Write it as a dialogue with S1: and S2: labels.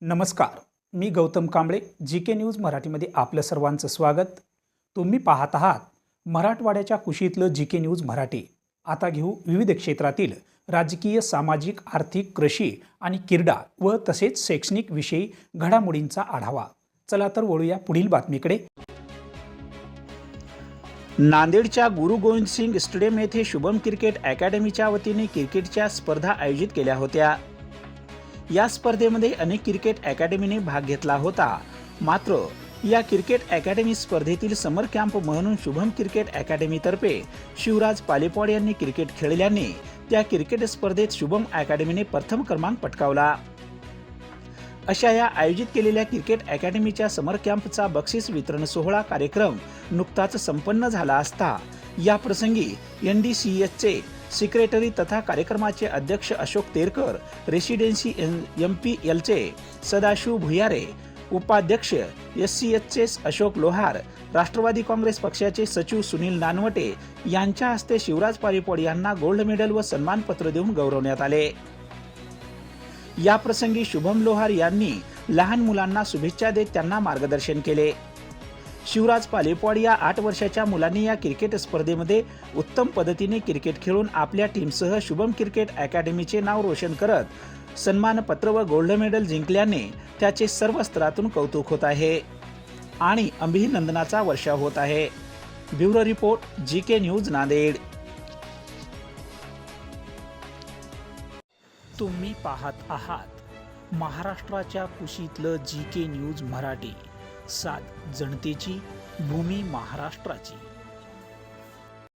S1: नमस्कार, मी गौतम कांबळे. जी के न्यूज मराठीमध्ये आपलं सर्वांचं स्वागत. तुम्ही पाहत आहात मराठवाड्याच्या कुशीतलं जी के न्यूज मराठी. आता घेऊ विविध क्षेत्रातील राजकीय, सामाजिक, आर्थिक, कृषी आणि क्रीडा व तसेच शैक्षणिक विषयी घडामोडींचा आढावा. चला तर वळूया पुढील बातमीकडे. नांदेडच्या गुरु गोविंद सिंग स्टेडियम येथे शुभम क्रिकेट अकॅडमीच्या वतीने क्रिकेटच्या स्पर्धा आयोजित केल्या होत्या. या स्पर्धेमध्ये अनेक क्रिकेट अकॅडमीने भाग घेतला होता. मात्र या क्रिकेट अकॅडमी स्पर्धेतील समर कॅम्प म्हणून शुभम क्रिकेट अकॅडमीतर्फे शिवराज पालेपॉड यांनी क्रिकेट खेळल्याने त्या क्रिकेट स्पर्धेत शुभम अकॅडमीने प्रथम क्रमांक पटकावला. अशा या आयोजित केलेल्या क्रिकेट अकॅडमीच्या समर कॅम्पचा बक्षीस वितरण सोहळा कार्यक्रम नुकताच संपन्न झाला असता या प्रसंगी NDCSचे सेक्रेटरी तथा कार्यक्रमाचे अध्यक्ष अशोक तेरकर, रेसिडेन्सी MPLचे सदाशिव भुयारे, उपाध्यक्ष SCSचे अशोक लोहार, राष्ट्रवादी काँग्रेस पक्षाचे सचिव सुनील नानवटे यांच्या हस्ते शिवराज पालेपॉड यांना गोल्ड मेडल व सन्मानपत्र देऊन गौरवण्यात आले. या प्रसंगी शुभम लोहार यांनी लहान मुलांना शुभेच्छा देत त्यांना मार्गदर्शन केले. शिवराज पालेपॉड या 8 वर्षाच्या मुलांनी या क्रिकेट स्पर्धेमध्ये उत्तम पद्धतीने क्रिकेट खेळून आपल्या टीमसह शुभम क्रिकेट अकॅडमीचे नाव रोशन करत सन्मानपत्र व गोल्ड मेडल जिंकल्याने त्याचे सर्व स्तरातून कौतुक होत आहे आणि अभिनंदनाचा वर्षाव होत आहे. Bureau report, GK news, Nanded. तुम्ही पाहत आहात महाराष्ट्राच्या कुशीतलं GK न्यूज मराठी. सात जनतेची, भूमी महाराष्ट्राची.